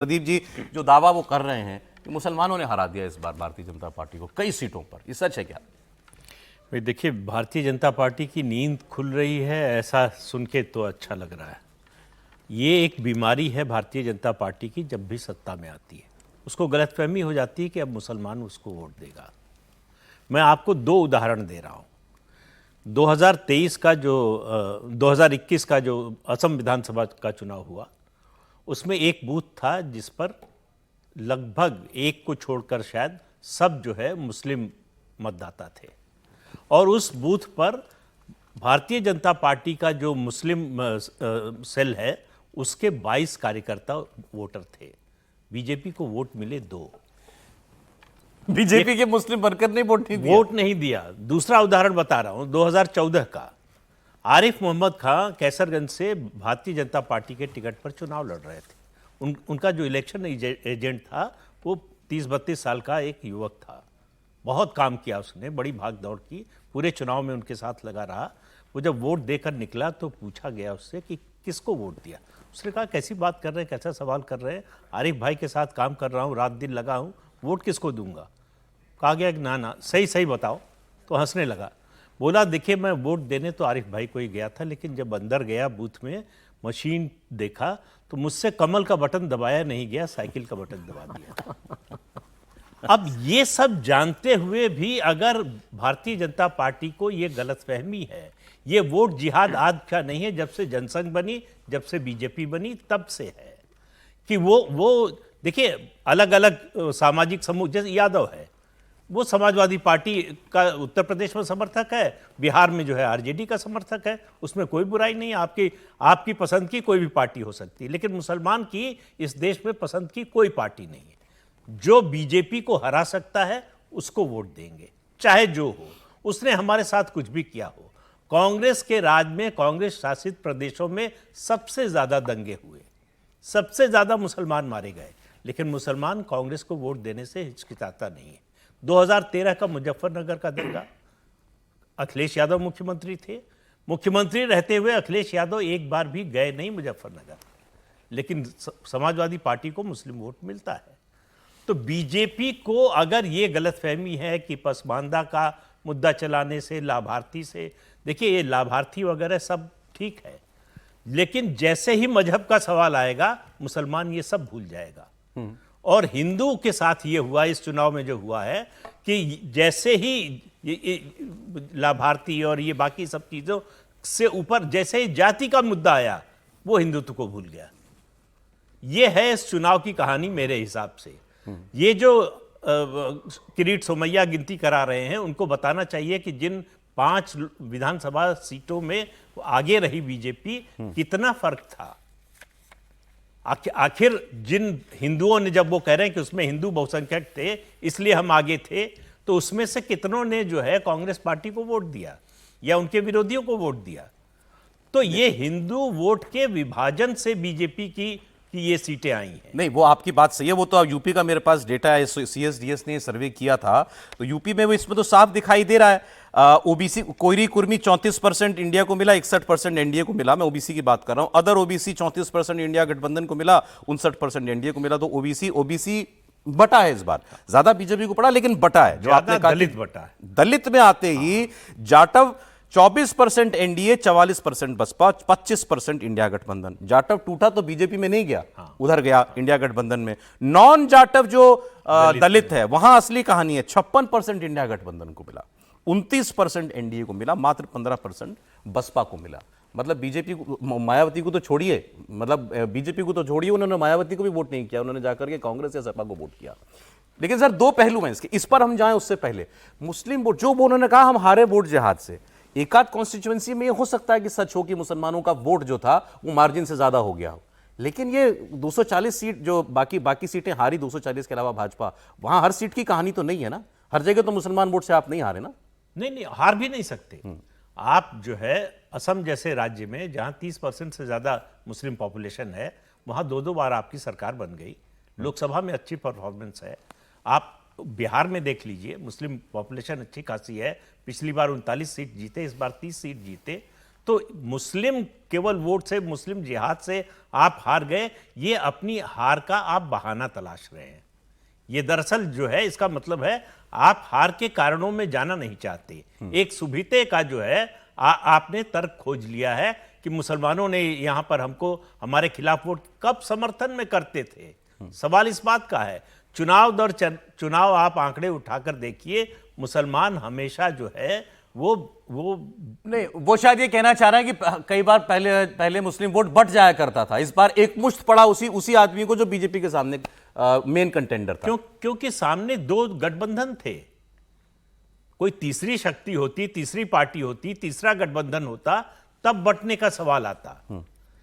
प्रदीप जी जो दावा वो कर रहे हैं कि मुसलमानों ने हरा दिया इस बार भारतीय जनता पार्टी को कई सीटों पर, ये सच है क्या? भाई देखिए, भारतीय जनता पार्टी की नींद खुल रही है ऐसा सुन के तो अच्छा लग रहा है। ये एक बीमारी है भारतीय जनता पार्टी की, जब भी सत्ता में आती है उसको गलतफहमी हो जाती है कि अब मुसलमान उसको वोट देगा। मैं आपको दो उदाहरण दे रहा हूँ। 2023 का जो 2021 का जो असम विधानसभा का चुनाव हुआ, उसमें एक बूथ था जिस पर लगभग एक को छोड़कर शायद सब जो है मुस्लिम मतदाता थे, और उस बूथ पर भारतीय जनता पार्टी का जो मुस्लिम सेल है उसके 22 कार्यकर्ता वोटर थे। बीजेपी को वोट मिले 2। बीजेपी के मुस्लिम वर्कर ने वोट नहीं दिया। दूसरा उदाहरण बता रहा हूं, 2014 का आरिफ मोहम्मद खां कैसरगंज से भारतीय जनता पार्टी के टिकट पर चुनाव लड़ रहे थे। उनका जो इलेक्शन एजेंट था वो 30-32 साल का एक युवक था। बहुत काम किया उसने, बड़ी भाग दौड़ की, पूरे चुनाव में उनके साथ लगा रहा। वो जब वोट देकर निकला तो पूछा गया उससे कि किसको वोट दिया। उसने कहा कैसी बात कर रहे हैं, कैसा सवाल कर रहे हैं, आरिफ भाई के साथ काम कर रहा हूँ, रात दिन लगा हूँ, वोट किसको दूंगा। कहा गया कि ना ना सही सही बताओ। तो हंसने लगा, बोला देखिए मैं वोट देने तो आरिफ भाई को ही गया था, लेकिन जब अंदर गया बूथ में मशीन देखा तो मुझसे कमल का बटन दबाया नहीं गया, साइकिल का बटन दबा दिया। अब ये सब जानते हुए भी अगर भारतीय जनता पार्टी को ये गलतफहमी है, ये वोट जिहाद आज का नहीं है, जब से जनसंघ बनी, जब से बीजेपी बनी तब से है कि वो देखिए अलग अलग सामाजिक समूह, जैसे यादव है वो समाजवादी पार्टी का उत्तर प्रदेश में समर्थक है, बिहार में जो है आरजेडी का समर्थक है, उसमें कोई बुराई नहीं है। आपकी पसंद की कोई भी पार्टी हो सकती है, लेकिन मुसलमान की इस देश में पसंद की कोई पार्टी नहीं है। जो बीजेपी को हरा सकता है उसको वोट देंगे, चाहे जो हो, उसने हमारे साथ कुछ भी किया हो। कांग्रेस के राज में, कांग्रेस शासित प्रदेशों में सबसे ज्यादा दंगे हुए, सबसे ज्यादा मुसलमान मारे गए, लेकिन मुसलमान कांग्रेस को वोट देने से हिचकिचाता नहीं है। 2013 का मुजफ्फरनगर का दंगा, अखिलेश यादव मुख्यमंत्री थे, मुख्यमंत्री रहते हुए अखिलेश यादव एक बार भी गए नहीं मुजफ्फरनगर, लेकिन समाजवादी पार्टी को मुस्लिम वोट मिलता है। तो बीजेपी को अगर ये गलतफहमी है कि पसमानदा का मुद्दा चलाने से, लाभार्थी से, देखिए ये लाभार्थी वगैरह सब ठीक है, लेकिन जैसे ही मजहब का सवाल आएगा मुसलमान ये सब भूल जाएगा। और हिंदू के साथ ये हुआ इस चुनाव में जो हुआ है कि जैसे ही लाभार्थी और ये बाकी सब चीजों से ऊपर जैसे ही जाति का मुद्दा आया वो हिंदुत्व को भूल गया। ये है इस चुनाव की कहानी मेरे हिसाब से। ये जो किरीट सोमैया गिनती करा रहे हैं उनको बताना चाहिए कि जिन 5 विधानसभा सीटों में आगे रही बीजेपी, कितना फर्क था। आखिर जिन हिंदुओं ने, जब वो कह रहे हैं कि उसमें हिंदू बहुसंख्यक थे इसलिए हम आगे थे, तो उसमें से कितनों ने जो है कांग्रेस पार्टी को वोट दिया या उनके विरोधियों को वोट दिया। तो ये हिंदू वोट के विभाजन से बीजेपी की ये सीटें आई हैं। नहीं, वो आपकी बात सही है। वो तो यूपी का मेरे पास डेटा है, सीएसडीएस ने सर्वे किया था, तो यूपी में वो इसमें तो साफ दिखाई दे रहा है। ओबीसी कोयरी कुर्मी 34% इंडिया को मिला, 61% एनडीए को मिला। मैं ओबीसी की बात कर रहा हूं। अदर ओबीसी 34% इंडिया गठबंधन को मिला, 59% एनडीए को मिला। तो ओबीसी बटा है इस बार, ज्यादा बीजेपी को पड़ा लेकिन बटा है। जो आपने कहा दलित बटा है, दलित में आते ही जाटव 24% एनडीए, 44% बसपा, 25% इंडिया गठबंधन। जाटव टूटा तो बीजेपी में नहीं गया, उधर गया इंडिया गठबंधन में। नॉन जाटव जो दलित है वहां असली कहानी है, 56% इंडिया गठबंधन को मिला, 29% एनडीए को मिला, मात्र 15% बसपा को मिला। मतलब बीजेपी को, मायावती को तो छोड़िए, मतलब बीजेपी को तो छोड़िए, उन्होंने मायावती को भी वोट नहीं किया, उन्होंने जाकर के कांग्रेस या सपा को वोट किया। लेकिन सर दो पहलू हैं इसके, इस पर हम जाएं उससे पहले मुस्लिम वोट, जो उन्होंने कहा हम हारे वोट जिहाद से, एक आध कॉन्स्टिट्यूएंसी में हो सकता है कि सच हो कि मुसलमानों का वोट जो था वो मार्जिन से ज्यादा हो गया हो, लेकिन ये 240 सीट जो बाकी सीटें हारी, 240 के अलावा भाजपा, वहां हर सीट की कहानी तो नहीं है ना। हर जगह तो मुसलमान वोट से आप नहीं हारे ना। नहीं, हार भी नहीं सकते। आप जो है असम जैसे राज्य में जहां 30% से ज्यादा मुस्लिम पॉपुलेशन है, वहां 2-2 बार आपकी सरकार बन गई, लोकसभा में अच्छी परफॉर्मेंस है। आप बिहार में देख लीजिए, मुस्लिम पॉपुलेशन अच्छी खासी है, पिछली बार 39 सीट जीते, इस बार 30 सीट जीते। तो मुस्लिम केवल वोट से, मुस्लिम जिहाद से आप हार गए, ये अपनी हार का आप बहाना तलाश रहे हैं। ये दरअसल जो है इसका मतलब है आप हार के कारणों में जाना नहीं चाहते। एक सुभीते का जो है आपने तर्क खोज लिया है कि मुसलमानों ने यहां पर हमको हमारे खिलाफ वोट कब समर्थन में करते थे। सवाल इस बात का है, चुनाव दर चुनाव आप आंकड़े उठाकर देखिए, मुसलमान हमेशा जो है वो नहीं, वो शायद ये कहना चाह रहे हैं कि कई बार पहले मुस्लिम वोट बट जाया करता था, इस बार एक मुश्त पड़ा उसी आदमी को जो बीजेपी के सामने मेन कंटेंडर था। क्योंकि सामने दो गठबंधन थे। कोई तीसरी शक्ति होती, तीसरी पार्टी होती, तीसरा गठबंधन होता, तब बंटने का सवाल आता।